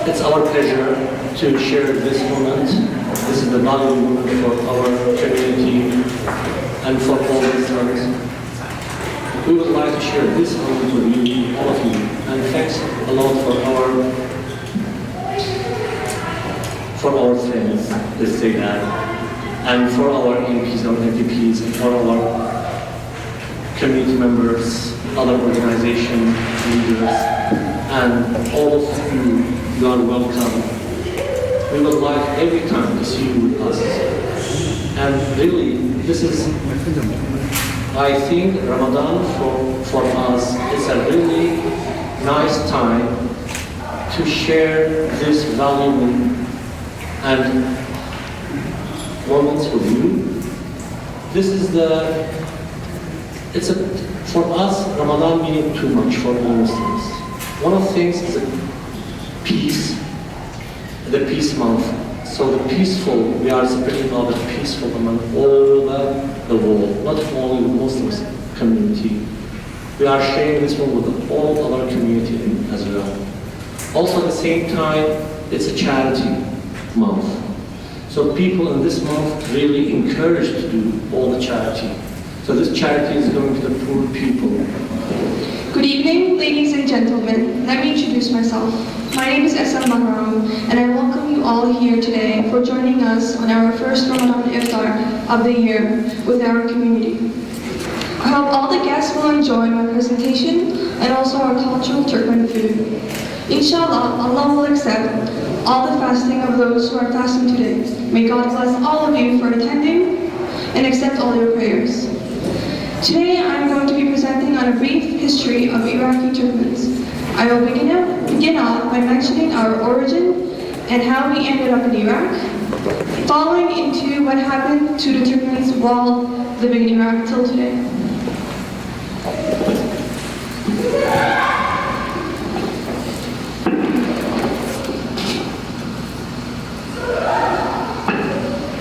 It's our pleasure to share this moment. This is the valuable moment for our community and for all listeners. We would like to share this moment with you, all of you, and thanks a lot for our friends, let's say that, and for our MPs and MPPs, and for our community members, other organization leaders, and all of you, you are welcome. We would like every time to see you with us. And really, this is, I think Ramadan for us is a really nice time to share this valuable and moments with you. This is for us, Ramadan meaning too much for all Muslims. One of the things is peace, the peace month. So the peaceful, we are spreading out the peaceful among all the world, not only the Muslim community. We are sharing this one with all other community as well. Also at the same time, it's a charity month. So people in this month really encouraged to do all the charity. So this charity is going to the poor people. Good evening, ladies and gentlemen. Let me introduce myself. My name is Essa Mahram, and I welcome you all here today for joining us on our first Ramadan Iftar of the year with our community. I hope all the guests will enjoy my presentation and also our cultural Turkmen food. Inshallah, Allah will accept all the fasting of those who are fasting today. May God bless all of you for attending and accept all your prayers. Today I'm going to be presenting on a brief history of Iraqi Turkmens. I will begin off by mentioning our origin and how we ended up in Iraq, following into what happened to the Turkmens while living in Iraq till today.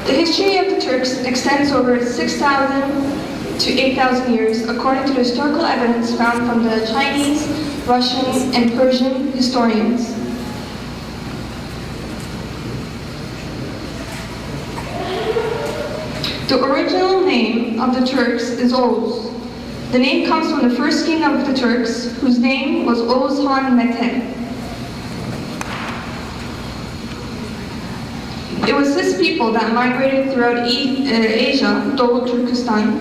The history of the Turks extends over 6,000 to 8,000 years, according to the historical evidence found from the Chinese, Russian, and Persian historians. The original name of the Turks is Oğuz. The name comes from the first king of the Turks, whose name was Oğuz Han Mete. It was this people that migrated throughout Asia, Doğu Turkestan.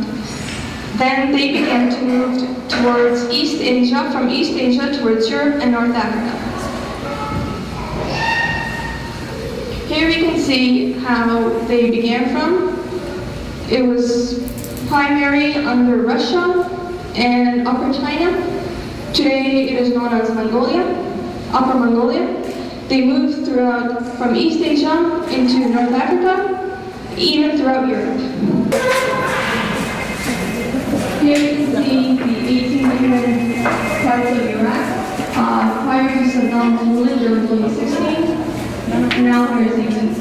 Then they began to move towards East Asia, from East Asia towards Europe and North Africa. Here we can see how they began from. It was primary under Russia and Upper China. Today it is known as Mongolia, Upper Mongolia. They moved throughout from East Asia into North Africa, even throughout Europe. Here you can see the 1800 parts of Iraq, prior to Saddam's ruling during 2016, and now here is 1860.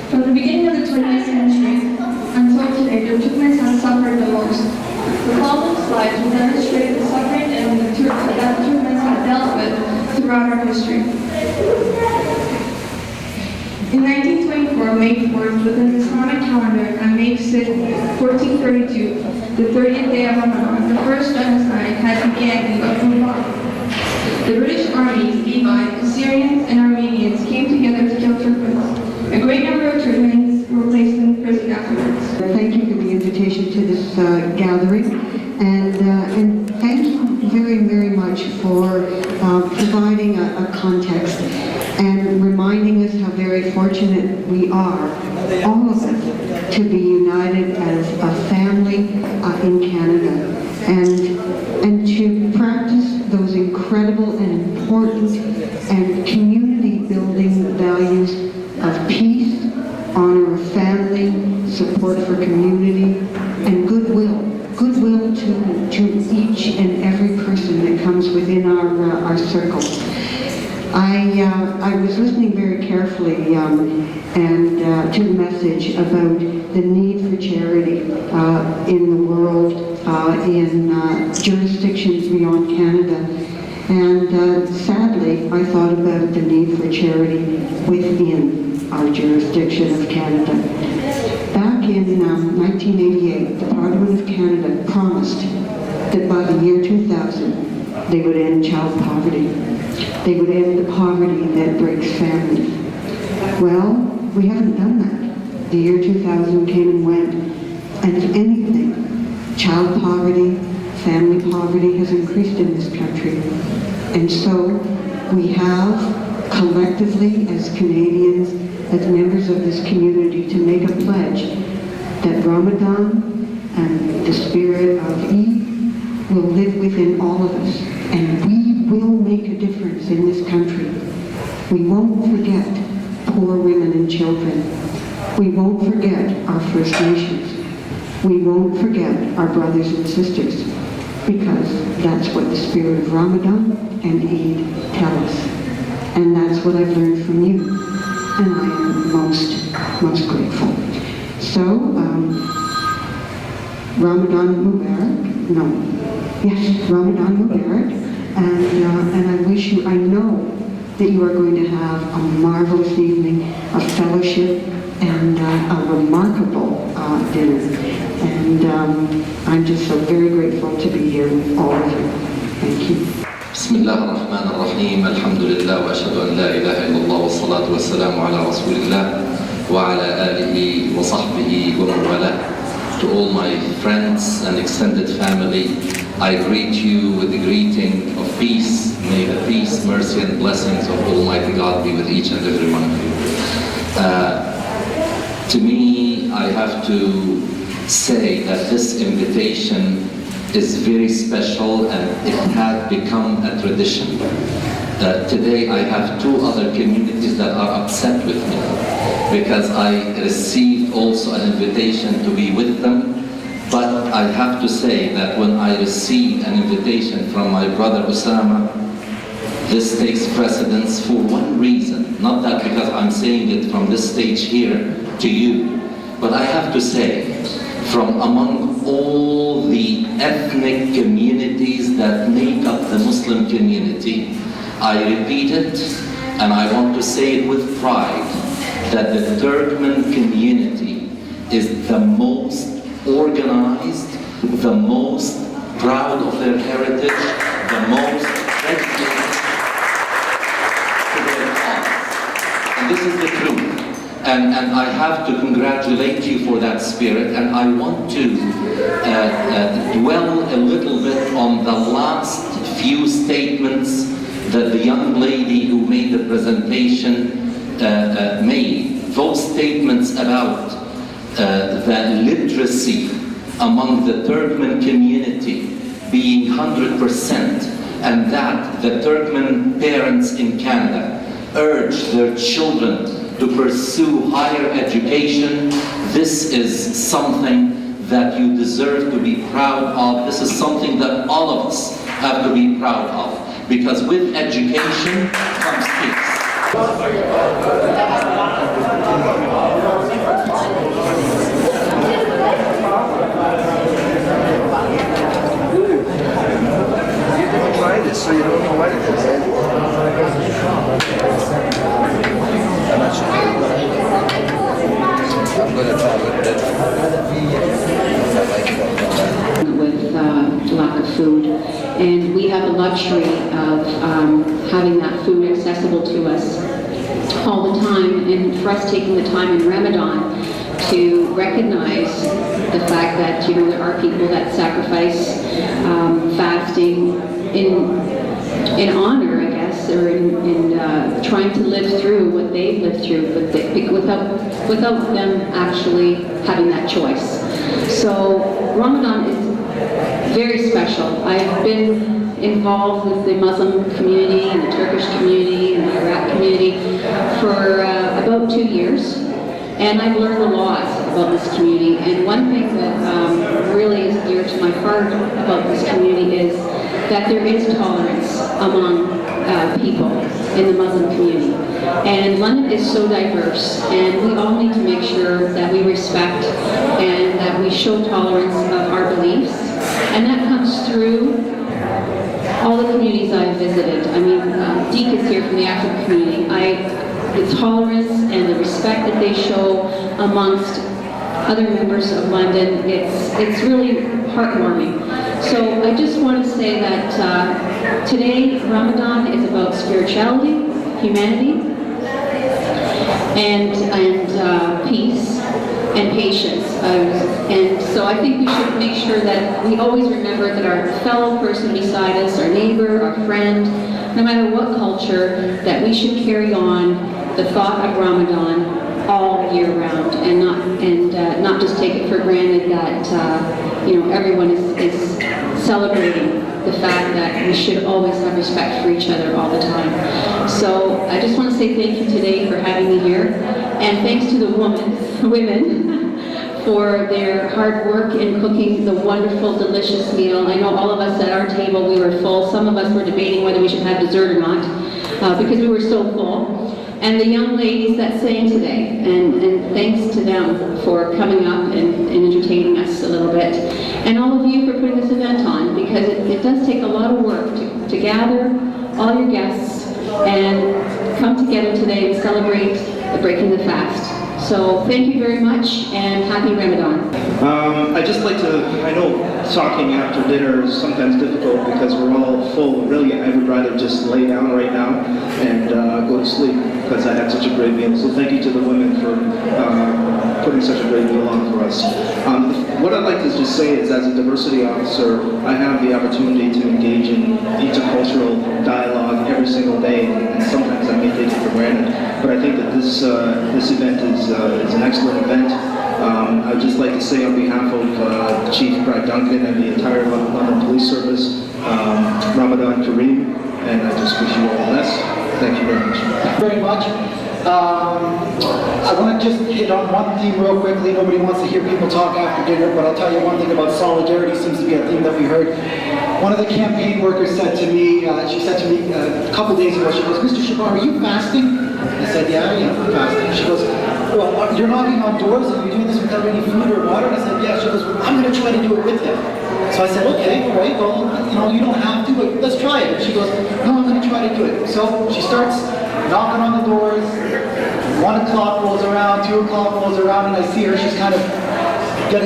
From the beginning of the 20th century until today, the Turkmens have suffered the most. The following slides will demonstrate the suffering that the Turkmens have dealt with throughout our history. In 1924, May 4th, within the Islamic calendar, on May 6th, 1432, the 30th day of Ramadan, the first genocide had begun in Ufuk. The British armies, Levi, Assyrians, and Armenians came together to kill Turkmens. A great number of Turkmens were placed in prison afterwards. Thank you for the invitation to this gathering, and thank you very, very much for providing a context and reminding us how very fortunate we are, all of us, to be united as a family in Canada, and to practice those incredible and important and community-building values of peace, honor of family, support for community, and goodwill to each and every person that comes within our circle. I was listening very carefully and to the message about the need for charity in in jurisdictions beyond Canada. And sadly, I thought about the need for charity within our jurisdiction of Canada. Back in 1988, the Parliament of Canada promised that by the year 2000, they would end child poverty. They would end the poverty that breaks families. Well, we haven't done that. The year 2000 came and went, and if anything, child poverty, family poverty has increased in this country. And so we have collectively as Canadians, as members of this community, to make a pledge that Ramadan and the spirit of Eid will live within all of us, and we will make a difference in this country. We won't forget poor women and children. We won't forget our First Nations. We won't forget our brothers and sisters, because that's what the spirit of Ramadan and Eid tell us. And that's what I've learned from you, and I am most grateful. So, Ramadan Mubarak, yes, Ramadan Mubarak, and I wish you, I know that you are going to have a marvelous evening of fellowship and a remarkable dinner. And I'm just so very grateful to be here with all of you. Thank you. بسم الله الرحمن الرحيم الحمد لله وأشهد أن لا إله إلا الله والصلاة والسلام على رسول الله وعلى آله وصحبه ومن والاه. To all my friends and extended family, I greet you with the greeting of peace. May the peace, mercy and blessings of Almighty God be with each and every one of you. To me, I have to say that this invitation is very special and it had become a tradition. Today I have two other communities that are upset with me because I received also an invitation to be with them, but I have to say that when I received an invitation from my brother Osama, this takes precedence for one reason, not that because I'm saying it from this stage here to you, but I have to say, from among all the ethnic communities that make up the Muslim community, I repeat it, and I want to say it with pride, that the Turkmen community is the most organized, the most proud of their heritage, the most dedicated to their cause. And this is the truth. And I have to congratulate you for that spirit, and I want to dwell a little bit on the last few statements that the young lady who made the presentation made. Those statements about the literacy among the Turkmen community being 100%, and that the Turkmen parents in Canada urge their children to pursue higher education. This is something that you deserve to be proud of. This is something that all of us have to be proud of, because with education comes peace. Try this so you don't know what it is. I'm not sure. I'm going to try with that. With lack of food, and we have the luxury of having that food accessible to us all the time, and for us taking the time in Ramadan to recognize the fact that, you know, there are people that sacrifice fasting in honor, I guess, or in trying to live through what they've lived through, but without them actually having that choice. So Ramadan is very special. I've been involved with the Muslim community and the Turkish community and the Iraq community for about 2 years, and I've learned a lot about this community. And one thing that really is dear to my heart about this community is that there is tolerance among people in the Muslim community. And London is so diverse, and we all need to make sure that we respect and that we show tolerance of our beliefs And that comes through all the communities I've visited. I mean, Deek is here from the African community. The tolerance and the respect that they show amongst other members of London, it's really heartwarming. So I just want to say that today Ramadan is about spirituality, humanity, and peace and patience. And so I think we should make sure that we always remember that our fellow person beside us, our neighbor, our friend, no matter what culture, that we should carry on the thought of Ramadan all year round, and not just take it for granted that everyone is celebrating the fact that we should always have respect for each other all the time. So I just want to say thank you today for having me here, and thanks to the women for their hard work in cooking the wonderful, delicious meal. I know all of us at our table, we were full. Some of us were debating whether we should have dessert or not because we were so full. And the young ladies that sang today, and thanks to them for coming up and entertaining us a little bit. And all of you for putting this event on, because it does take a lot of work to gather all your guests and come together today and celebrate the breaking the fast. So thank you very much, and happy Ramadan. I'd just like to, I know talking after dinner is sometimes difficult because we're all full. Really, I would rather just lay down right now and go to sleep because I had such a great meal. So thank you to the women for putting such a great meal on for us. What I'd like to just say is, as a diversity officer, I have the opportunity to engage in intercultural dialogue every single day, and sometimes I may take it for granted. But I think that this event is an excellent event. I'd just like to say on behalf of Chief Brad Duncan and the entire London Police Service, Ramadan Kareem, and I just wish you all the best. Thank you very much. Very much. I want to just hit on one theme real quickly. Nobody wants to hear people talk after dinner, but I'll tell you one thing about solidarity. Seems to be a theme that we heard. One of the campaign workers said to me, she said to me a couple days ago, she goes, "Mr. Shabar, are you fasting?" I said, yeah, I'm fasting. She goes, "Well, you're knocking on doors and you're doing this without any food or water?" I said, yeah. She goes, "Well, I'm going to try to do it with him." So I said, okay, all right, well, you don't have to, but let's try it. She goes, "No, I'm going to try to do it." So she starts knocking on the doors. 1 o'clock rolls around, 2 o'clock rolls around, and I see her, she's kind of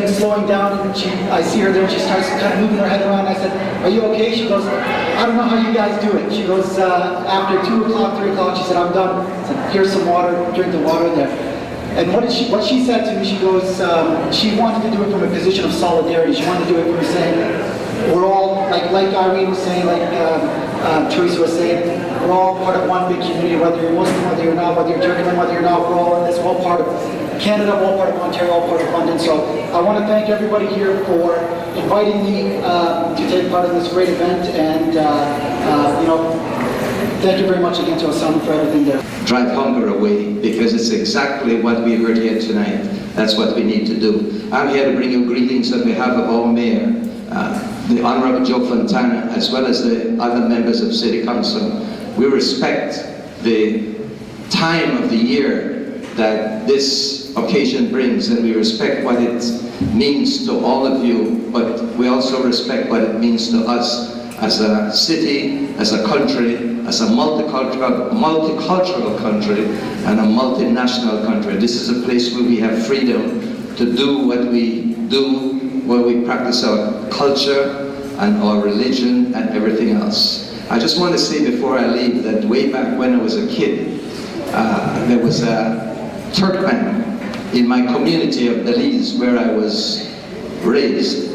slowing down, and I see her there, and she starts kind of moving her head around. I said, "Are you okay?" She goes, "I don't know how you guys do it." She goes, after 2 o'clock, 3 o'clock, she said, "I'm done." I said, "Here's some water, drink the water there." And what she said to me, she goes, she wanted to do it from a position of solidarity. She wanted to do it from saying, we're all, like Irene was saying, like Teresa was saying, we're all part of one big community, whether you're Muslim, whether you're not, whether you're Turkmen, whether you're not, we're all in this, all part of Canada, all part of Ontario, all part of London. So I want to thank everybody here for inviting me to take part in this great event, and thank you very much again to Osama for everything there. Drive hunger away, because it's exactly what we heard here tonight. That's what we need to do. I'm here to bring you greetings on behalf of our mayor, the Honorable Joe Fontana, as well as the other members of City Council. We respect the time of the year that this occasion brings, and we respect what it means to all of you, but we also respect what it means to us as a city, as a country, as a multicultural country, and a multinational country. This is a place where we have freedom to do what we do, where we practice our culture and our religion and everything else. I just want to say before I leave that way back when I was a kid, there was a Turkman in my community of Belize where I was raised.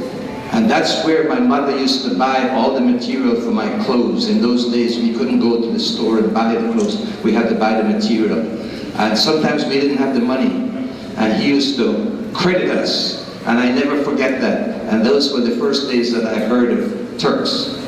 And that's where my mother used to buy all the material for my clothes. In those days, we couldn't go to the store and buy the clothes. We had to buy the material. And sometimes we didn't have the money. And he used to credit us. And I never forget that. And those were the first days that I heard of Turks.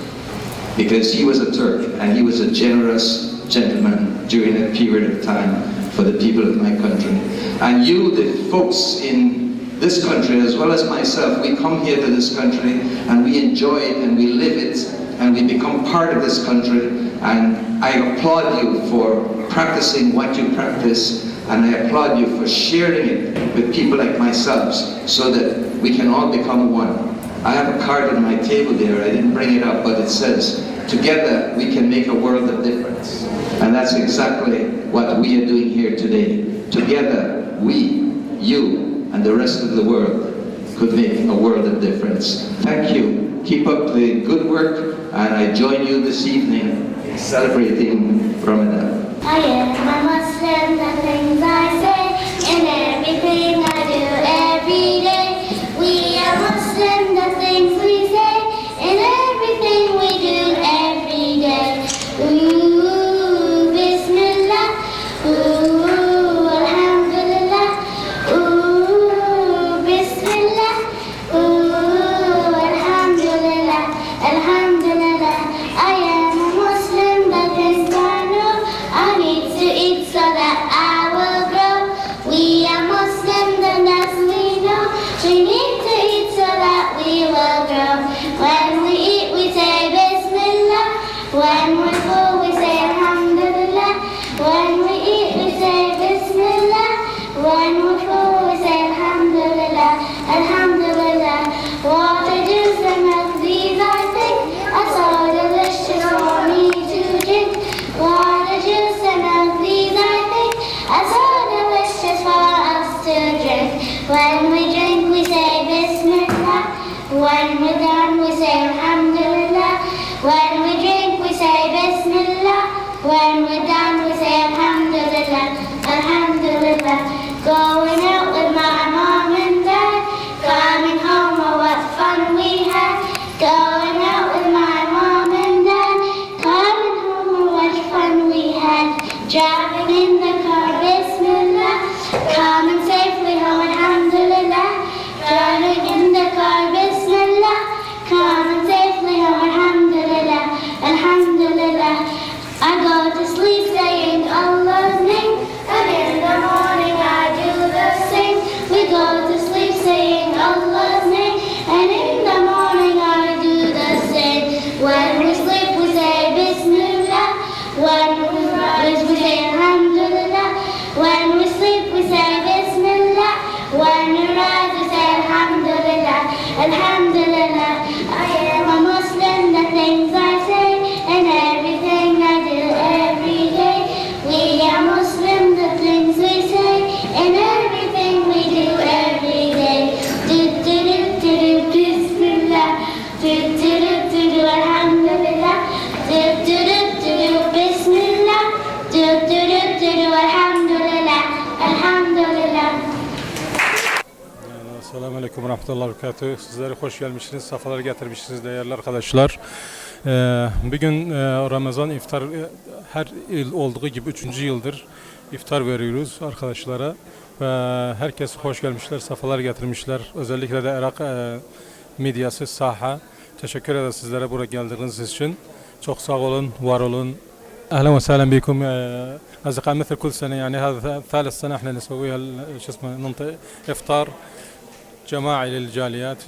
Because he was a Turk, and he was a generous gentleman during that period of time for the people of my country. And you, the folks in this country, as well as myself, we come here to this country and we enjoy it and we live it and we become part of this country, and I applaud you for practicing what you practice, and I applaud you for sharing it with people like myself so that we can all become one. I have a card on my table there, I didn't bring it up, but it says, together we can make a world of difference. And that's exactly what we are doing here today. Together, we, you, and the rest of the world could make a world of difference. Thank you. Keep up the good work, and I join you this evening celebrating Ramadan. I am a Muslim, the things I say, and everything I do every day. We are Muslim, the things we say, and everything we do every day. Ooh, Bismillah, ooh, Alhamdulillah, ooh, Bismillah, ooh, Alhamdulillah, Alhamdulillah. I am a Muslim, the things I know, I need to eat so that I will grow. We are Muslim, the as we know, we need to eat so that we will grow. When we eat, we say Bismillah. When we're full, we say Alhamdulillah. When we eat, we say Bismillah. When we're full, we say Alhamdulillah. Alhamdulillah. Water, juice, and milk, these I think are so delicious for me to drink. Water, juice, and milk, these I think are so delicious for us to drink. When we drink, we say Bismillah. When we're done, we say Alhamdulillah. When we drink, we say Bismillah. When we're done, we say Alhamdulillah. Alhamdulillah. Going out with my mom and dad. Coming home, oh what fun we had. Going out with my mom and dad. Coming home, oh what fun we had. Driving in the car, Bismillah. Coming safely home, Alhamdulillah. Driving in the car, Bismillah. Coming safely home, Alhamdulillah. Alhamdulillah. I go to sleep saying Allah's name, and in the morning I do the same. We go to sleep saying Allah's name, and in the morning I do the same. When we sleep we say Bismillah. When we rise we say Alhamdulillah. When we sleep we say Bismillah. When we rise we say Alhamdulillah. Alhamdulillah. I am a Muslim, the things I say, and everything I do every day. We are Muslim, the things we say, and everything we do every day. Do do do do do Bismillah. Do do do do do Alhamdulillah. Do do do do do Bismillah. Do do do do do Alhamdulillah. Alhamdulillah. Selamun Aleyküm ve Rahmetullahi ve Berekatuhu. Sizlere hoş gelmişsiniz, safalar getirmişsiniz değerli arkadaşlar. Bugün Ramazan iftar her yıl olduğu gibi 3. yıldır iftar veriyoruz arkadaşlara. Ve herkes hoş gelmişler, safalar getirmişler. Özellikle de Irak medyası, saha. Teşekkür ederiz sizlere buraya geldiğiniz için. Çok sağ olun, var olun. أهلا وسهلا بكم أصدقاء. مثل كل سنة يعني هذا ثالث سنة احنا نسويها شو اسمه ننطق إفطار جماعي للجاليات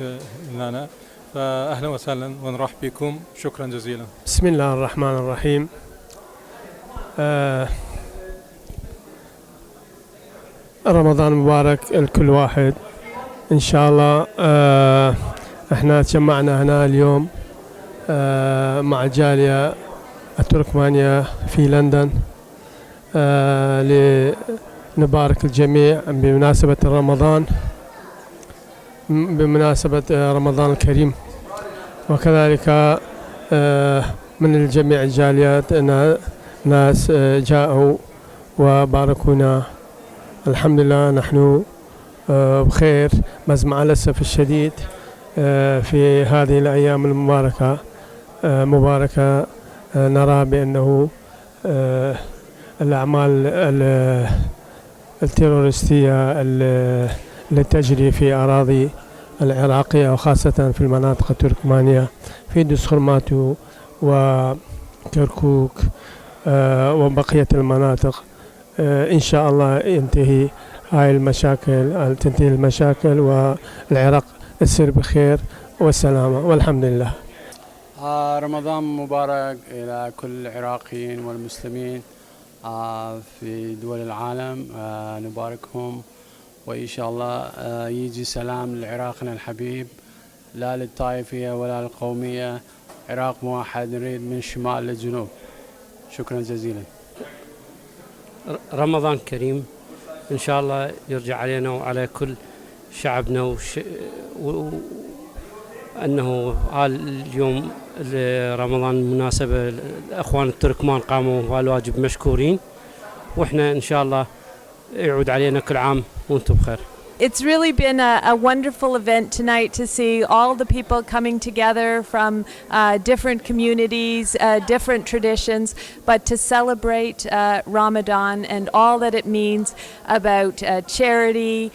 هنا. فأهلا وسهلا ونرحب بكم. شكرا جزيلا. بسم الله الرحمن الرحيم. رمضان مبارك لكل واحد إن شاء الله. احنا تجمعنا هنا اليوم مع الجالية التركمانية في لندن لنبارك الجميع بمناسبة رمضان الكريم. وكذلك من الجميع الجاليات ناس جاءوا وباركونا. الحمد لله نحن بخير، بس مع الأسف الشديد في هذه الأيام المباركة نرى بأنه الأعمال التيرورستية التي تجري في أراضي العراقية وخاصة في المناطق التركمانية في دسخرماتو وكركوك وبقية المناطق. إن شاء الله تنتهي المشاكل والعراق تصير بخير والسلامة والحمد لله. رمضان مبارك إلى كل العراقيين والمسلمين في دول العالم. نباركهم وإن شاء الله يجي سلام لعراقنا الحبيب لا للطائفية ولا للقومية. عراق موحد نريد من الشمال للجنوب. شكرا جزيلا. رمضان كريم إن شاء الله يرجع علينا وعلى كل شعبنا أنه اليوم رمضان مناسبة الأخوان التركمان قاموا بهالواجب مشكورين، وإحنا إن شاء الله يعود علينا كل عام وأنتم بخير. It's really been a wonderful event tonight to see all the people coming together from different communities, different traditions, but to celebrate Ramadan and all that it means about charity,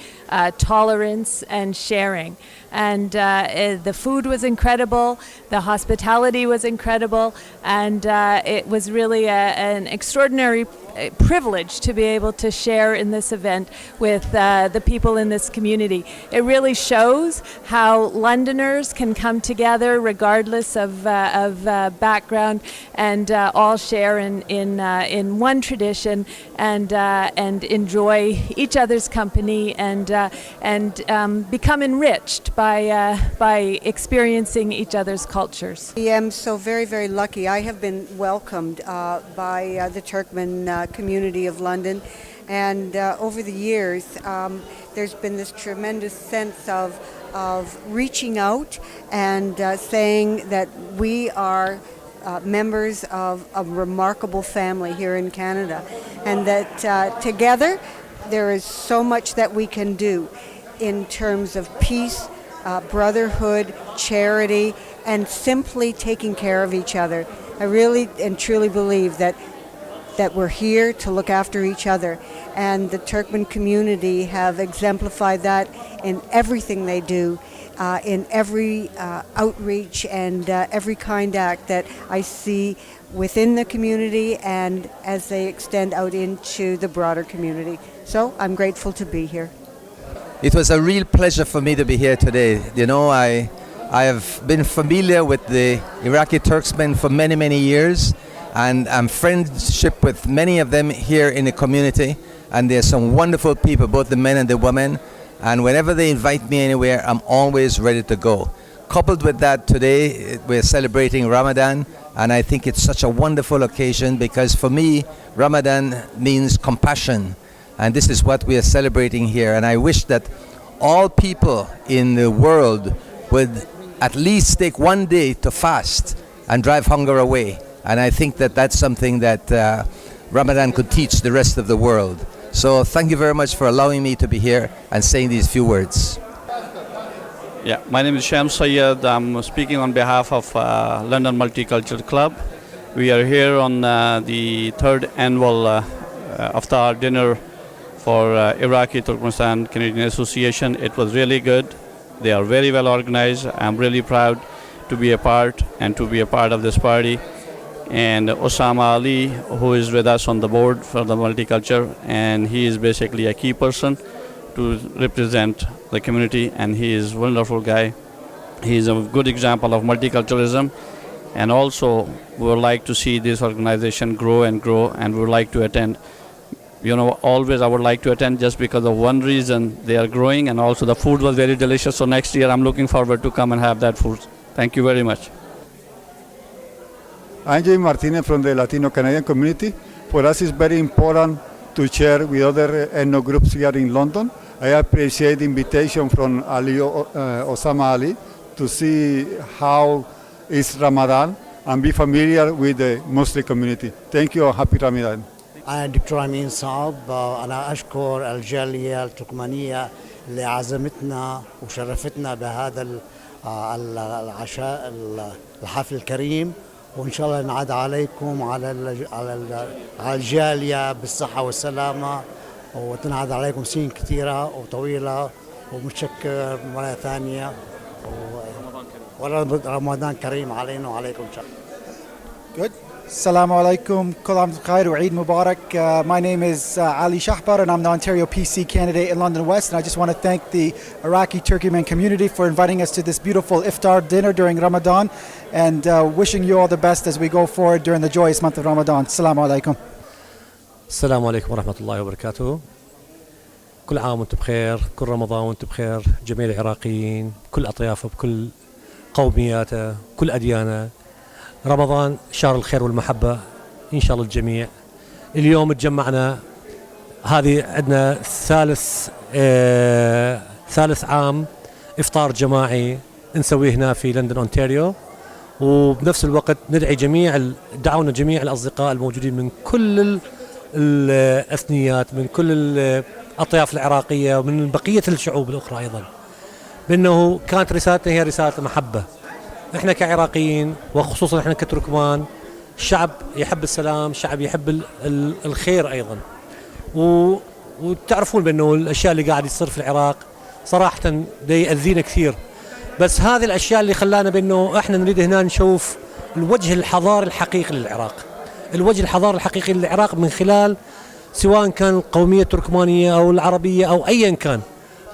tolerance, and sharing. And the food was incredible, the hospitality was incredible, and it was really an extraordinary privilege to be able to share in this event with the people in this community. It really shows how Londoners can come together regardless of background and all share in one tradition and enjoy each other's company and become enriched by experiencing each other's cultures. I am so very, very lucky. I have been welcomed by the Turkmen community of London, and over the years there's been this tremendous sense of reaching out and saying that we are members of a remarkable family here in Canada, and that together there is so much that we can do in terms of peace, brotherhood, charity, and simply taking care of each other. I really and truly believe that we're here to look after each other, and the Turkmen community have exemplified that in everything they do, in every outreach and every kind act that I see within the community and as they extend out into the broader community. So I'm grateful to be here. It was a real pleasure for me to be here today. You know, I have been familiar with the Iraqi Turksmen for many, many years, and I'm friendship with many of them here in the community, and there's some wonderful people, both the men and the women, and whenever they invite me anywhere, I'm always ready to go. Coupled with that, today we're celebrating Ramadan, and I think it's such a wonderful occasion because for me, Ramadan means compassion, and this is what we are celebrating here. And I wish that all people in the world would at least take one day to fast and drive hunger away. And I think that that's something that Ramadan could teach the rest of the world. So thank you very much for allowing me to be here and saying these few words. Yeah, my name is Sham Sayyed. I'm speaking on behalf of London Multicultural Club. We are here on the third annual افطار dinner for Iraqi Turkmenistan Canadian Association. It was really good. They are very well organized. I'm really proud to be a part of this party. And Osama Ali, who is with us on the board for the multiculture, and he is basically a key person to represent the community, and he is a wonderful guy. He is a good example of multiculturalism, and also we would like to see this organization grow and grow, and we would like to attend. You know, always I would like to attend just because of one reason: they are growing, and also the food was very delicious. So next year I'm looking forward to come and have that food. Thank you very much. I'm James Martinez from the Latino Canadian community. For us, it's very important to share with other ethno groups here in London. I appreciate the invitation from Osama Ali to see how is Ramadan and be familiar with the Muslim community. Thank you and happy Ramadan. أنا دكتور أمين صعب. أنا أشكر الجالية التركمانية اللي عزمتنا وشرفتنا بهذا العشاء الحفل الكريم، وإن شاء الله نعاد عليكم على الجالية بالصحة والسلامة، وتنعاد عليكم سنين كثيرة وطويلة، ومتشكر مرة ثانية، ورمضان كريم علينا وعليكم إن شاء الله. Good. Assalamu alaikum, kul aam khair wa Eid Mubarak. My name is Ali Shahbar and I'm the Ontario PC candidate in London West, and I just want to thank the Iraqi Turkmen community for inviting us to this beautiful iftar dinner during Ramadan, and wishing you all the best as we go forward during the joyous month of Ramadan. Assalamu alaikum. السلام عليكم ورحمة الله وبركاته. كل عام وانتم بخير، كل رمضان وانتم بخير، جميع العراقيين، كل أطيافه بكل قومياته، كل أديانه. رمضان شهر الخير والمحبة إن شاء الله الجميع. اليوم تجمعنا، هذه عندنا ثالث عام افطار جماعي نسويه هنا في لندن انتاريو، وبنفس الوقت دعونا جميع الاصدقاء الموجودين من كل الاثنيات، من كل الاطياف العراقيه ومن بقيه الشعوب الاخرى ايضا، بانه كانت رسالتنا هي رساله محبه. احنا كعراقيين وخصوصا احنا كتركمان شعب يحب السلام، شعب يحب الخير ايضا. وتعرفون بانه الاشياء اللي قاعد يصير في العراق صراحه دا يأذينا كثير، بس هذه الاشياء اللي خلانا بانه احنا نريد هنا نشوف الوجه الحضاري الحقيقي للعراق، الوجه الحضاري الحقيقي للعراق من خلال سواء كان القوميه التركمانيه او العربيه او ايا كان.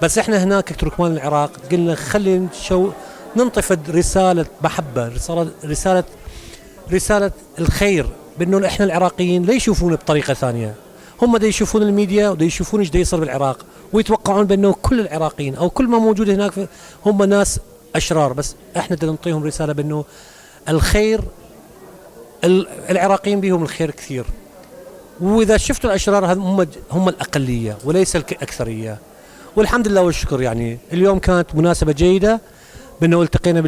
بس احنا هناك كتركمان العراق قلنا خلي ننطفد رساله محبه، رساله الخير، بانه احنا العراقيين لا يشوفون بطريقه ثانيه. هم دا يشوفون الميديا ودا يشوفون ايش دا يصير بالعراق، ويتوقعون بانه كل العراقيين او كل ما موجود هناك هم ناس اشرار، بس احنا دا نعطيهم رساله بانه الخير، العراقيين بهم الخير كثير. واذا شفتوا الاشرار هم الاقليه وليس الاكثريه. والحمد لله والشكر، يعني اليوم كانت مناسبه جيده بانه التقينا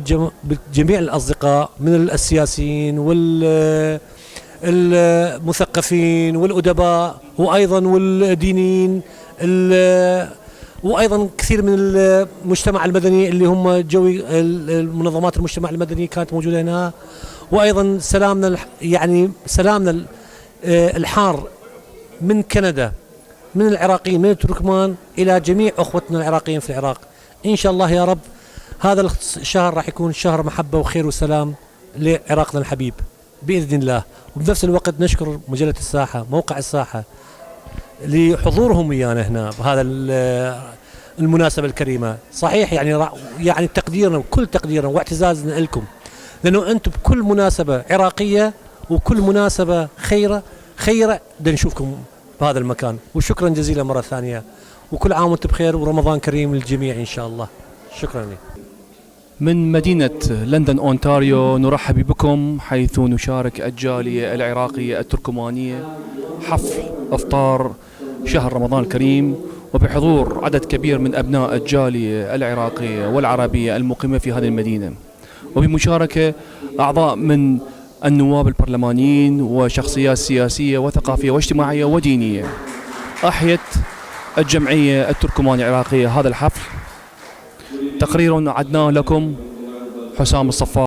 بجميع الاصدقاء من السياسيين المثقفين والأدباء وأيضا والدينيين، وأيضا كثير من المجتمع المدني اللي هم جوي المنظمات المجتمع المدني كانت موجودة هنا. وأيضا سلامنا الحار من كندا، من العراقيين، من التركمان إلى جميع أخوتنا العراقيين في العراق. إن شاء الله يا رب هذا الشهر راح يكون شهر محبة وخير وسلام لعراقنا الحبيب بإذن الله. وبنفس الوقت نشكر مجلة الساحة، موقع الساحة، لحضورهم ويانا هنا بهذا المناسبة الكريمة. صحيح يعني تقديرنا وكل تقديرنا واعتزازنا لكم، لأنه أنتم بكل مناسبة عراقية وكل مناسبة خيرة بدنا نشوفكم بهذا المكان. وشكرا جزيلا مرة ثانية، وكل عام وانتم بخير ورمضان كريم للجميع إن شاء الله. شكرا لك. من مدينة لندن انتاريو نرحب بكم حيث نشارك الجالية العراقية التركمانية حفل افطار شهر رمضان الكريم، وبحضور عدد كبير من ابناء الجالية العراقية والعربية المقيمة في هذه المدينة، وبمشاركة اعضاء من النواب البرلمانيين وشخصيات سياسية وثقافية واجتماعية ودينية. احيت الجمعية التركمانية العراقية هذا الحفل. تقرير أعدناه لكم حسام الصفار.